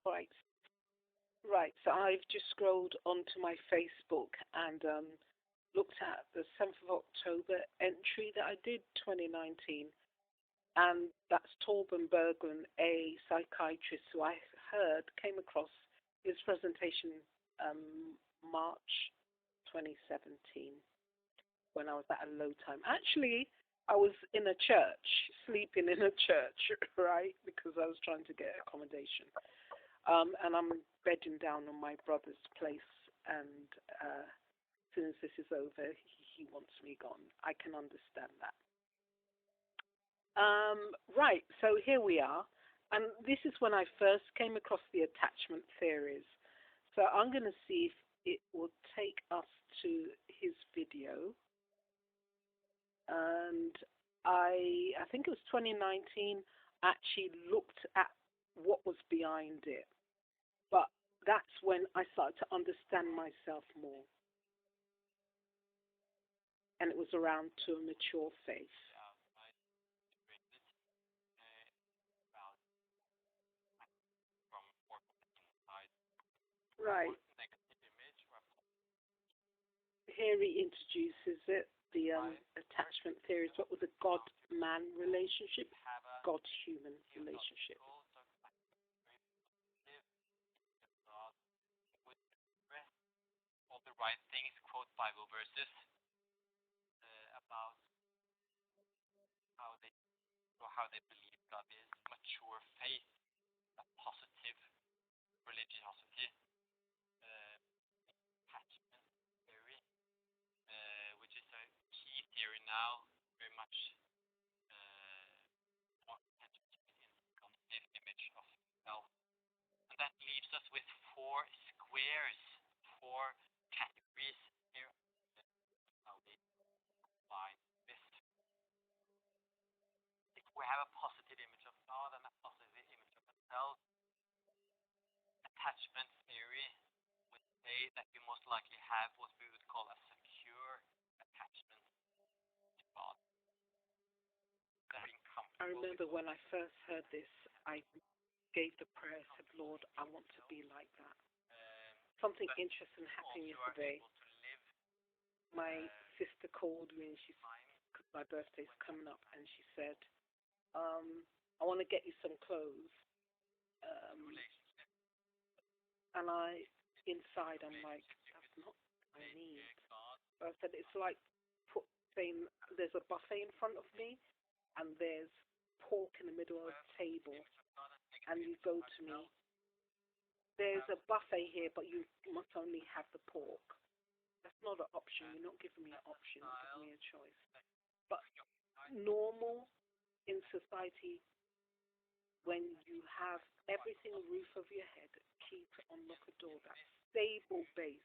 Right. Right. So I've just scrolled onto my Facebook and looked at the 7th of October entry that I did 2019. And that's Torben Berglund, a psychiatrist who I heard came across his presentation March 2017 when I was at a low time. Actually, I was in a church, sleeping in a church, right, because I was trying to get accommodation. And I'm bedding down on my brother's place, and as soon as this is over, he wants me gone. I can understand that. Right, so here we are. And this is when I first came across the attachment theories. So I'm going to see if it will take us to his video. And I think it was 2019, actually looked at what was behind it. But that's when I started to understand myself more. And it was around to a mature faith. Right. Here he introduces it, the attachment theories, what was a God-man relationship, God-human relationship. I remember when I first heard this, I gave the prayer, said, Lord, I want to be like that. Something interesting happened yesterday. My sister called me and because my birthday's coming up, and she said, I want to get you some clothes. Um, and inside, I'm like, that's not what I need. But I said, it's like saying there's a buffet in front of me, and there's pork in the middle of the table, and you go to me, there's a buffet here, but you must only have the pork. That's not an option. You're not giving me an option. You're giving me a choice. But normal in society, when you have everything roof over your head, keep unlock a door, that stable base,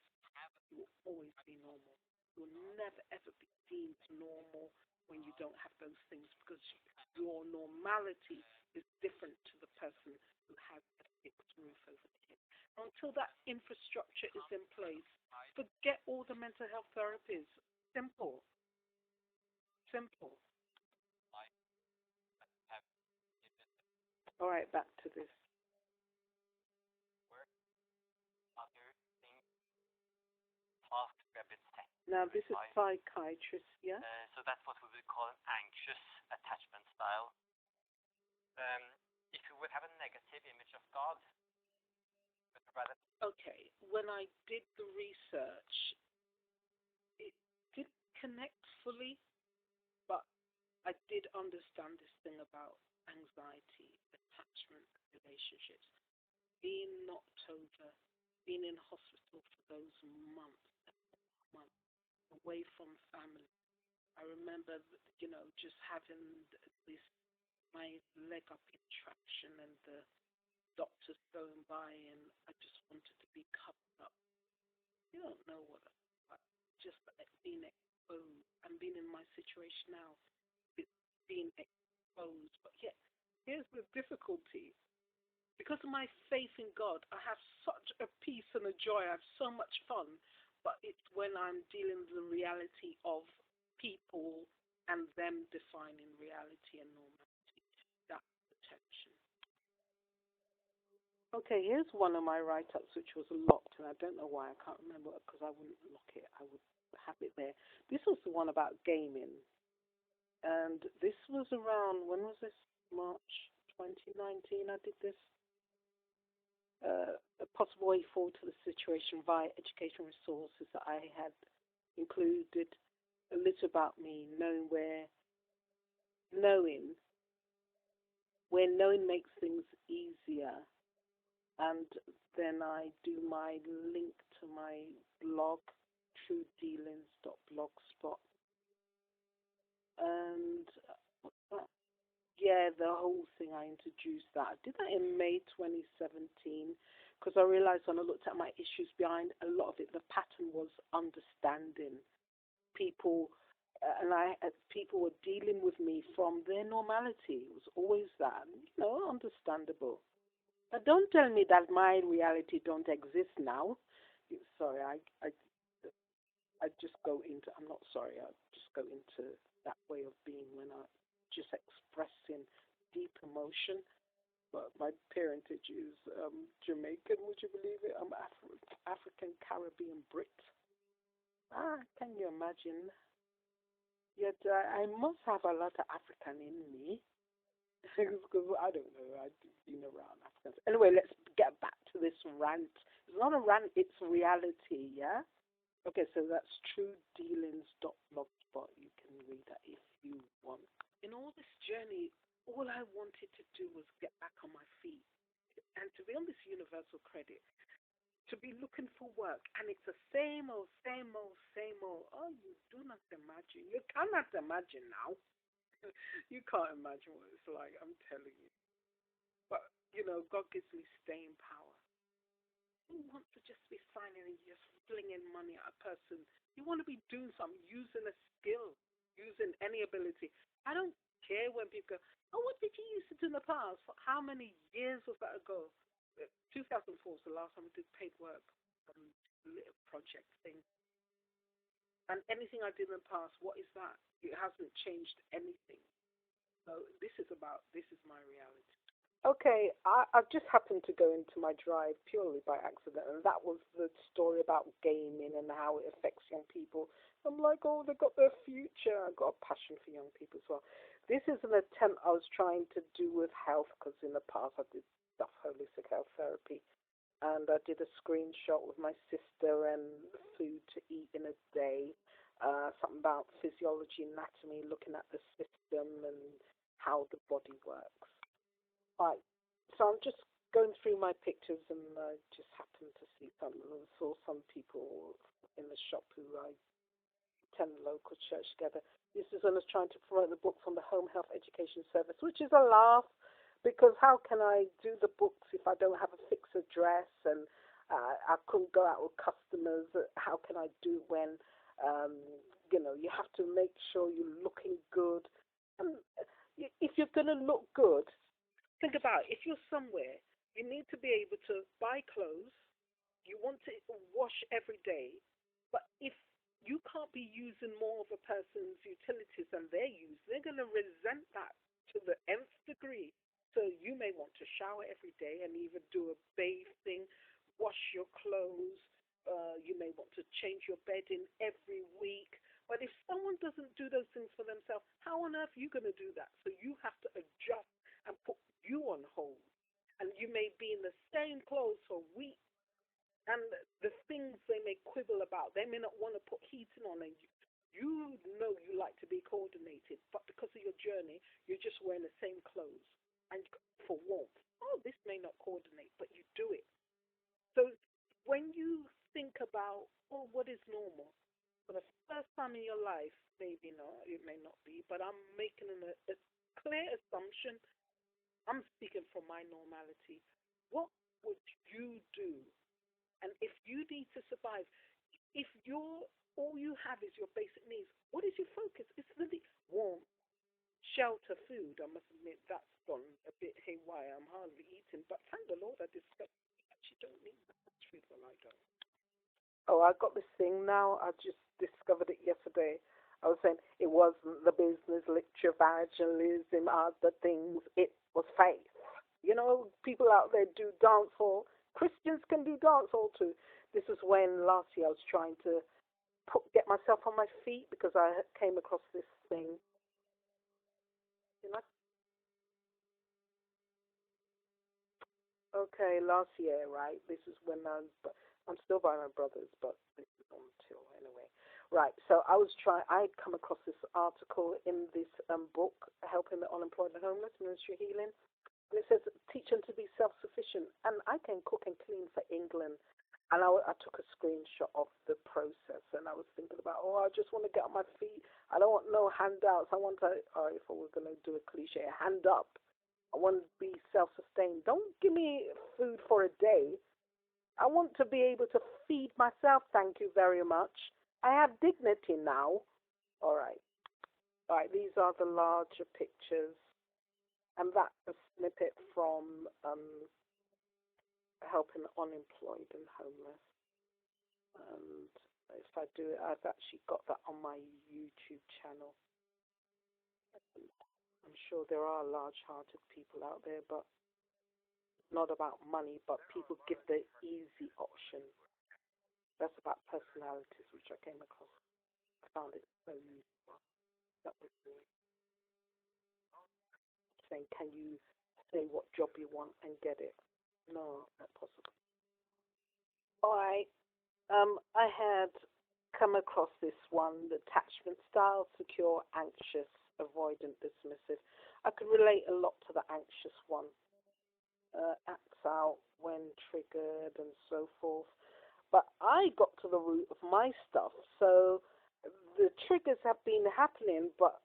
you will always be normal. You will never ever be deemed normal when you don't have those things, because your normality is different to the person who has a fixed roof over their head. Until that infrastructure is in place, forget all the mental health therapies. Simple. Simple. All right, back to this. Now, this is psychiatrist, yeah? Okay, when I did the research, it did connect fully, but I did understand this thing about anxiety, attachment, relationships. Being knocked over, being in hospital for those months, away from family. I remember, just having this, my leg up in traction, and the doctors going by, and I just wanted to be covered up. You don't know what just being exposed. And being in my situation now, it's being exposed. But yet, here's the difficulty. Because of my faith in God, I have such a peace and a joy. I have so much fun. But it's when I'm dealing with the reality of people and them defining reality and normality. That's the tension. Okay, here's one of my write-ups which was locked, and I don't know why. I can't remember because I wouldn't lock it. I would have it there. This was the one about gaming, and this was around, when was this? March 2019. I did this. A possible way forward to the situation via education resources that I had included a little about me, knowing knowing makes things easier. And then I do my link to my blog, truedealings.blogspot. And yeah, the whole thing, I introduced that. I did that in May 2017 because I realized when I looked at my issues behind a lot of it, the pattern was understanding people. People were dealing with me from their normality. It was always that, understandable. But don't tell me that my reality don't exist now. Sorry, I just go into. I'm not sorry. I just go into that way of being when I just expressing deep emotion. But my parentage is Jamaican. Would you believe it? I'm African Caribbean Brit. Can you imagine? Yet I must have a lot of African in me. Because I don't know, I've been around Africans. Anyway, let's get back to this rant. It's not a rant, it's reality, yeah? Okay, so that's truedealings.blogspot. You can read that if you want. In all this journey, all I wanted to do was get back on my feet and to be on this universal credit, to be looking for work. And it's the same old, same old, same old. Oh, you do not imagine. You cannot imagine now. You can't imagine what it's like, I'm telling you. But, God gives me staying power. You want to just be signing and just flinging money at a person. You want to be doing something, using a skill, using any ability. I don't care when people go, oh, what did you used to do in the past? How many years was that ago? 2004 was the last time I did paid work, little project thing. And anything I did in the past, what is that? It hasn't changed anything. So this is my reality. Okay, I just happened to go into my drive purely by accident, and that was the story about gaming and how it affects young people. I'm like, oh, they've got their future. I've got a passion for young people as well. This is an attempt I was trying to do with health, because in the past I did stuff, holistic health therapy, and I did a screenshot with my sister and food to eat in a day, something about physiology, anatomy, looking at the system and how the body works. Right. So I'm just going through my pictures, and I just happened to see saw some people in the shop who I attend the local church together. This is when I was trying to promote the book from the Home Health Education Service, which is a laugh, because how can I do the books if I don't have a fixed address, and I couldn't go out with customers? How can I do when, you have to make sure you're looking good? And if you're going to look good, think about it. If you're somewhere, you need to be able to buy clothes. You want to wash every day. But if you can't be using more of a person's utilities than they use, they're going to resent that to the nth degree. So you may want to shower every day and even do a bathe thing, wash your clothes. You may want to change your bedding every week. But if someone doesn't do those things for themselves, how on earth are you going to do that? So you have to adjust and put you on hold. And you may be in the same clothes for weeks, and the things they may quibble about, they may not want to put heating on, and you know you like to be coordinated, but because of your journey, you're just wearing the same clothes and for warmth. Oh, this may not coordinate, but you do it. So when you think about, oh, what is normal? For the first time in your life, maybe not, it may not be, but I'm making a clear assumption. I'm speaking from my normality. What would you do? And if you need to survive, if all you have is your basic needs, what is your focus? It's the warmth, shelter, food. I must admit that's gone a bit haywire. I'm hardly eating, but thank the Lord I discovered I actually don't need that much food when I go. Oh, I got this thing now. I just discovered it yesterday. I was saying it wasn't the business, literature, evangelism, other things. It was faith. You know, people out there do dancehall. Christians can do dancehall too. This is when last year I was trying to get myself on my feet because I came across this thing. You know, okay, last year, right? This is when I'm still by my brother's, but this is until anyway. Right. So I was trying. I'd come across this article in this book, helping the unemployed and homeless, Ministry Healing. And it says teach them to be self-sufficient. And I can cook and clean for England. And I took a screenshot of the process, and I was thinking about, oh, I just want to get on my feet. I don't want no handouts. I want to, or if I was going to do a cliche, a hand up. I want to be self-sustained. Don't give me food for a day. I want to be able to feed myself. Thank you very much. I have dignity now. All right. All right. These are the larger pictures, and that's a snippet from helping the unemployed and homeless. And if I do it, I've actually got that on my YouTube channel. I'm sure there are large-hearted people out there, but not about money, but people give the easy option. That's about personalities, which I came across. I found it so useful. That was saying, can you say what job you want and get it? No, not possible. All right. I had come across this one, the attachment style, secure, anxious, avoidant, dismissive. I could relate a lot to the anxious one. Acts out when triggered and so forth. But I got to the root of my stuff. So the triggers have been happening, but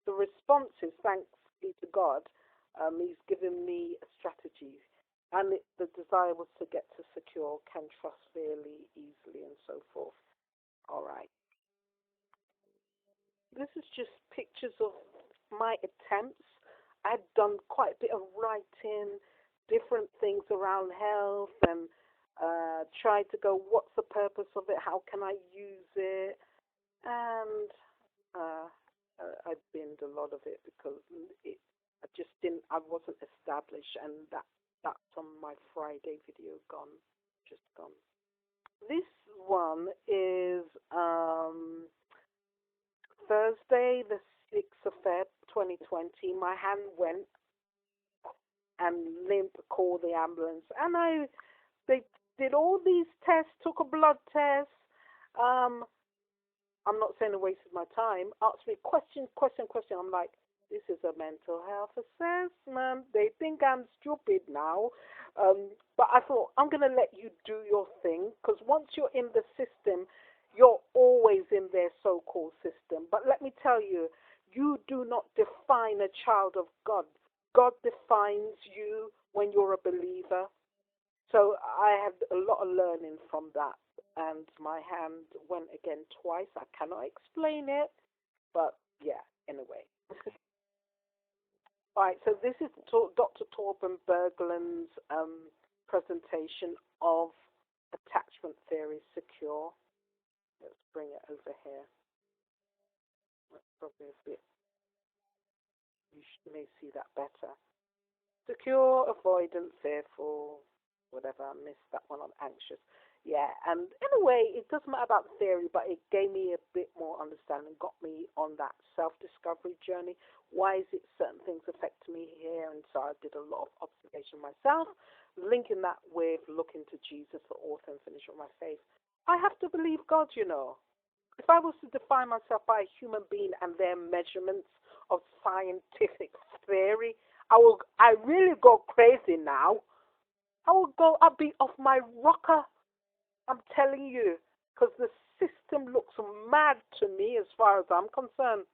the responses, thanks be to God, He's given me a strategy. And the desire was to get to secure, can trust fairly, easily, and so forth. All right. This is just pictures of my attempts. I'd done quite a bit of writing, different things around health, and tried to go, what's the purpose of it? How can I use it? And uh, I binned a lot of it because I just didn't, I wasn't established, and that's on my Friday video gone, just gone. This one is Thursday, the 6th of Feb, 2020. My hand went and limp, called the ambulance, and they did all these tests, took a blood test. Um, I'm not saying I wasted my time. Asked me question. I'm like, this is a mental health assessment. They think I'm stupid now. But I thought, I'm going to let you do your thing, because once you're in the system, you're always in their so-called system. But let me tell you, you do not define a child of God. God defines you when you're a believer. So I had a lot of learning from that. And my hand went again twice. I cannot explain it, but yeah, anyway. All right, so this is Dr. Torben Berglund's presentation of attachment theory secure. Let's bring it over here. That's probably a bit, may see that better. Secure, avoidant, fearful, whatever. I missed that one. I'm anxious. Yeah, and in a way, it doesn't matter about the theory, but it gave me a bit more understanding, got me on that self-discovery journey. Why is it certain things affect me here? And so I did a lot of observation myself, linking that with looking to Jesus, the author and finisher of my faith. I have to believe God, you know. If I was to define myself by a human being and their measurements of scientific theory, I really go crazy now. I'll be off my rocker. I'm telling you, because the system looks mad to me as far as I'm concerned.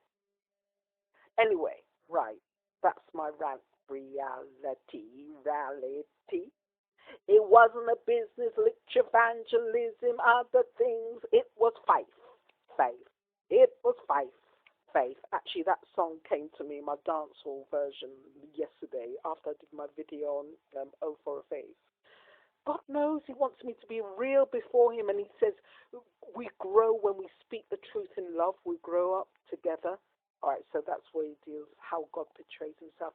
Anyway, right, that's my rant. Reality. It wasn't a business lecture, evangelism, other things. It was faith. Faith. It was faith. Faith. Actually, that song came to me, my dancehall version, yesterday after I did my video on O for a Faith. God knows He wants me to be real before Him, and He says we grow when we speak the truth in love. We grow up together. All right, so that's where He deals, how God portrays Himself.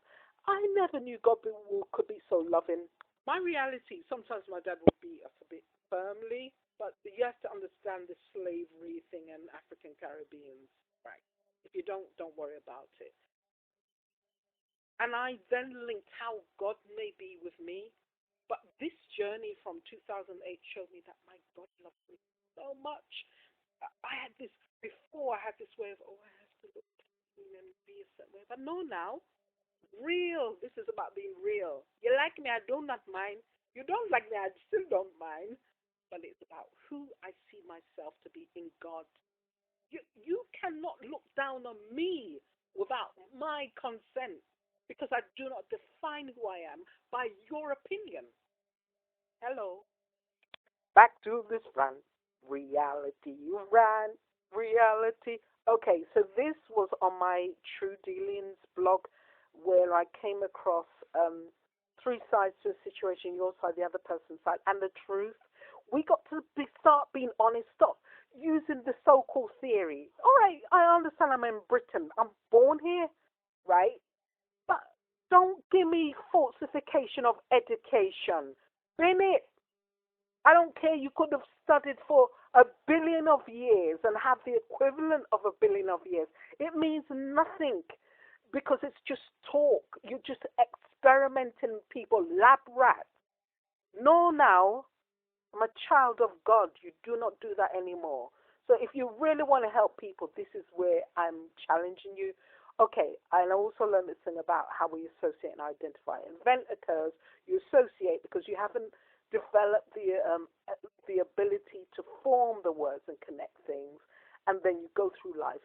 I never knew God could be so loving. My reality, sometimes my dad would beat us a bit firmly, but you have to understand the slavery thing and African Caribbeans, right? If you don't worry about it. And I then linked how God may be with me. But this journey from 2008 showed me that my God loves me so much. I had this, before I had this way of, oh, I have to look clean and be a certain way. But no, now, real. This is about being real. You like me, I do not mind. You don't like me, I still don't mind. But it's about who I see myself to be in God. You cannot look down on me without my consent because I do not define who I am by your opinion. Hello. Back to this run. Reality ran. Reality. Okay, so this was on my True Dealings blog where I came across three sides to a situation, your side, the other person's side, and the truth. We got to start being honest. Stop using the so-called theory. All right, I understand I'm in Britain. I'm born here, right? But don't give me falsification of education. Bin it. I don't care. You could have studied for 1 billion of years and have the equivalent of 1 billion of years. It means nothing because it's just talk. You're just experimenting people, lab rats. No, now, I'm a child of God. You do not do that anymore. So if you really want to help people, this is where I'm challenging you. Okay, and I also learned this thing about how we associate and identify. An event occurs, you associate because you haven't developed the ability to form the words and connect things, and then you go through life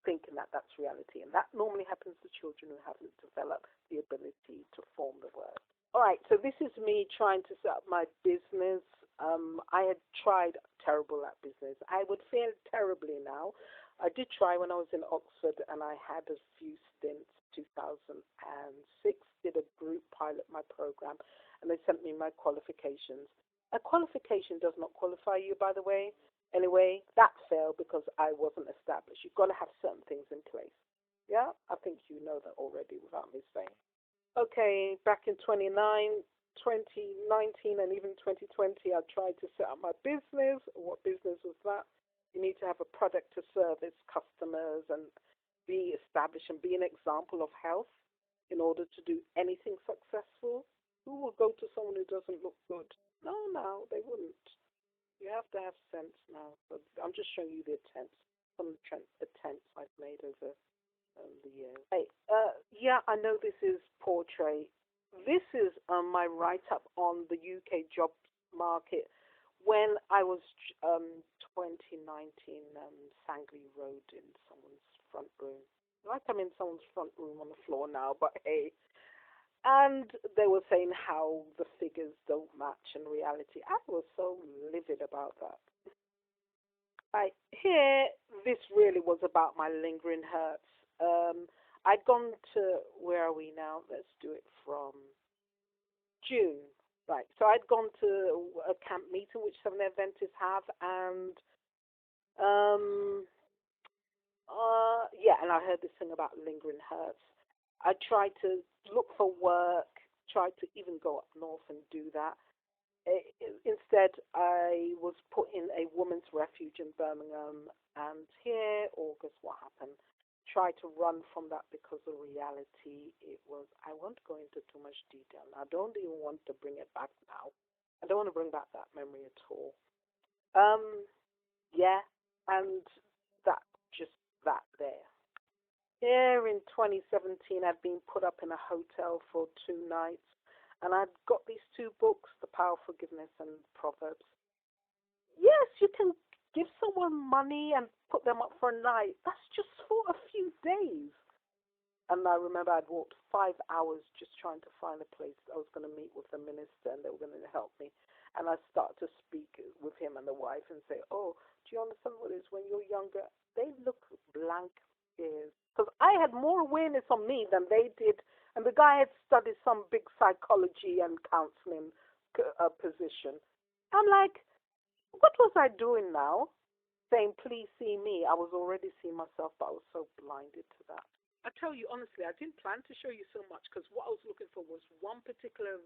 thinking that that's reality. And that normally happens to children who haven't developed the ability to form the word. All right, so this is me trying to set up my business. I had tried terrible at business. I would fail terribly now. I did try when I was in Oxford, and I had a few stints. 2006, did a group pilot my program, and they sent me my qualifications. A qualification does not qualify you, by the way. Anyway, that failed because I wasn't established. You've got to have certain things in place. Yeah, I think you know that already without me saying. Okay, back in 2019 and even 2020, I tried to set up my business. What business was that? You need to have a product to service customers and be established and be an example of health in order to do anything successful. Who will go to someone who doesn't look good? No, they wouldn't. You have to have sense now. But I'm just showing you the some attempts I've made over the years. Hey, yeah, I know this is portrait. This is my write-up on the UK job market when I was 2019 Sangley Road in someone's front room. Like I'm in someone's front room on the floor now, but hey. And they were saying how the figures don't match in reality. I was so livid about that. Right, here, this really was about my lingering hurts. I'd gone to, where are we now? Let's do it from June. Right, so I'd gone to a camp meeting which some Adventists have, and yeah, and I heard this thing about lingering hurts. I tried to look for work, tried to even go up north and do that. Instead, I was put in a women's refuge in Birmingham, and here, August, what happened? Tried to run from that because the reality, it was, I won't go into too much detail. I don't even want to bring it back now. I don't want to bring back that memory at all. Yeah, and that, just that there. Here in 2017, I'd been put up in a hotel for 2 nights, and I'd got these two books, The Power of Forgiveness and Proverbs. Yes, you can give someone money and put them up for a night. That's just for a few days. And I remember I'd walked 5 hours just trying to find a place. I was going to meet with the minister, and they were going to help me. And I start to speak with him and the wife and say, oh, do you understand what it is? When you're younger, they look blank ears. Because I had more awareness on me than they did. And the guy had studied some big psychology and counseling position. I'm like, what was I doing now? Saying, please see me. I was already seeing myself, but I was so blinded to that. I tell you honestly, I didn't plan to show you so much because what I was looking for was one particular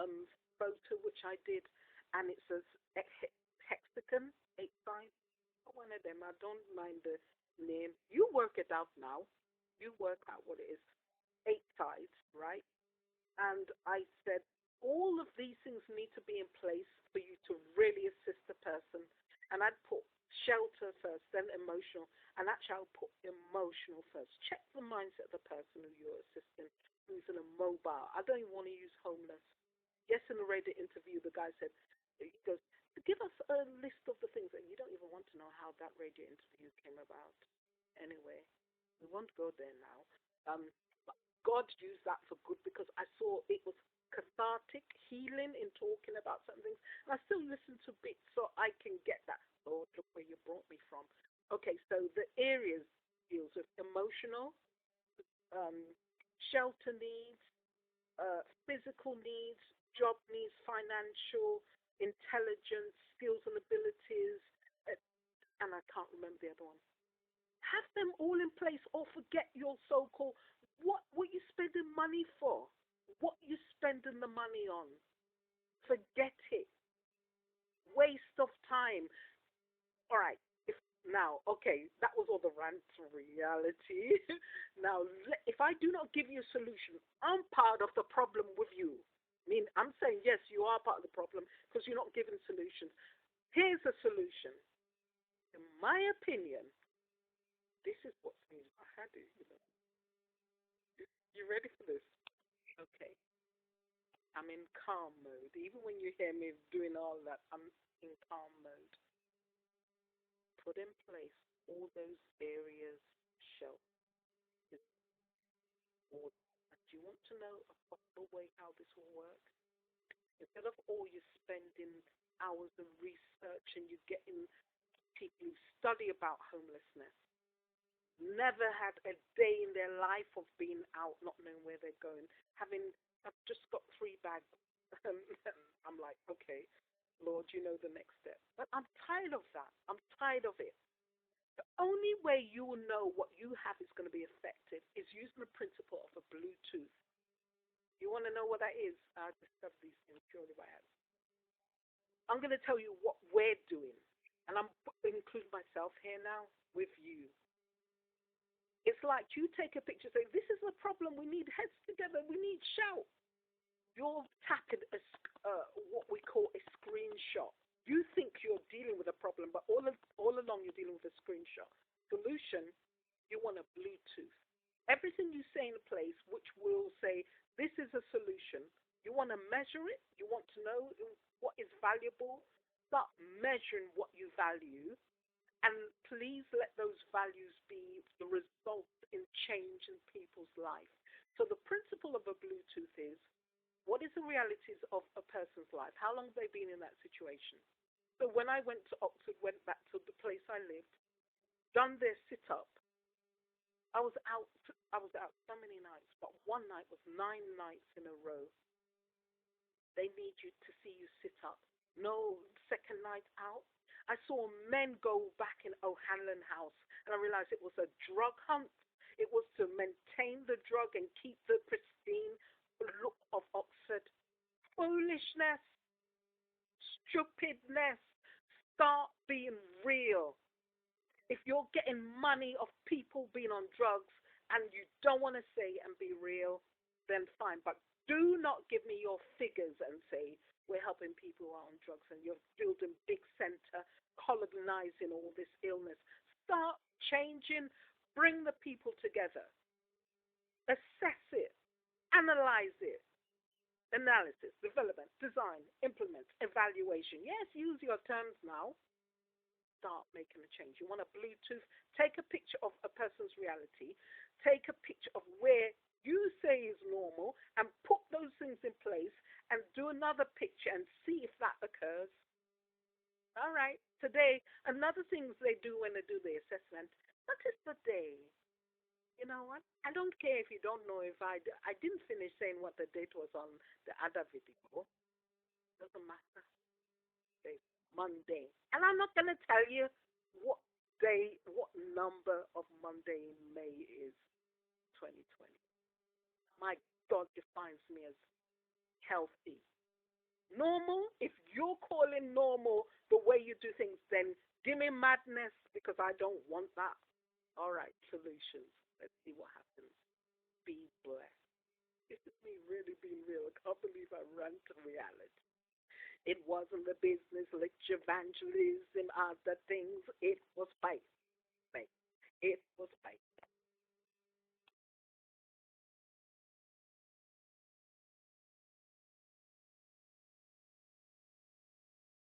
um, photo which I did, and it says hexagon, eight sides. One of them. I don't mind the name. You work it out now. You work out what it is. Eight sides, right? And I said, all of these things need to be in place for you to really assist the person. And I'd put shelter first, then emotional. And actually, I'll put emotional first. Check the mindset of the person who you're assisting, who's in a mobile. I don't even want to use homeless. Yes, in the radio interview, the guy said, he goes, give us a list of the things. And you don't even want to know how that radio interview came about. Anyway, we won't go there now. God used that for good because I saw it was cathartic, healing in talking about certain things. And I still listen to bits so I can get that. Lord, look where you brought me from. Okay, so the areas deals with emotional, um, shelter needs, physical needs, job needs, financial, intelligence, skills and abilities, uh, and I can't remember the other one. Have them all in place or forget your so-called what you spending money for, what you spending the money on. Forget it. Waste of time. All right. If now, okay, that was all the rant reality. Now, if I do not give you a solution, I'm part of the problem with you. I mean, I'm saying yes, you are part of the problem because you're not giving solutions. Here's a solution. In my opinion, this is what's needed. I had it, you know. You ready for this? Okay. I'm in calm mode. Even when you hear me doing all that, I'm in calm mode. Put in place all those areas, shelf, order. And do you want to know a possible way how this will work? Instead of all you spending hours of research and you getting people who study about homelessness, never had a day in their life of being out, not knowing where they're going, having, I've just got 3 bags. And I'm like, okay, Lord, you know the next step. But I'm tired of that. I'm tired of it. The only way you will know what you have is going to be effective is using the principle of a Bluetooth. You want to know what that is? I discovered these things purely by accident. I'm going to tell you what we're doing. And I'm including myself here now with you. It's like you take a picture, say, this is the problem. We need heads together. We need shout. You're tapping what we call a screenshot. You think you're dealing with a problem, but all along you're dealing with a screenshot. Solution, you want a Bluetooth. Everything you say in place, which will say, this is a solution. You want to measure it. You want to know what is valuable. Start measuring what you value. And please let those values be the result in change in people's life. So the principle of a Bluetooth is, what is the realities of a person's life? How long have they been in that situation? So when I went to Oxford, went back to the place I lived, done their sit up, I was out. I was out so many nights, but one night was 9 nights in a row. They need you to see you sit up. No second night out. I saw men go back in O'Hanlon House, and I realized it was a drug hunt. It was to maintain the drug and keep the pristine look of Oxford. Foolishness, stupidness. Start being real. If you're getting money of people being on drugs and you don't want to say and be real, then fine. But do not give me your figures and say we're helping people who are on drugs and you're building big center, colonizing all this illness. Start changing, bring the people together, assess it, analyze it. Analysis, development, design, implement, evaluation. Yes, use your terms now. Start making a change. You want a Bluetooth? Take a picture of a person's reality. Take a picture of where you say is normal and put those things in place and do another picture and see if that occurs. All right. Today, another things they do when they do the assessment, what is the day? You know what? I don't care if you don't know if I didn't finish saying what the date was on the other video. Doesn't matter. It's Monday. And I'm not going to tell you what day, what number of Monday in May is. 2020. My God defines me as healthy. Normal, if you're calling normal the way you do things, then give me madness because I don't want that. All right, solutions. Let's see what happens. Be blessed. This is me really being real. I can't believe I ran to reality. It wasn't the business, lecture, evangelism, other things. It was faith. Faith. It was faith.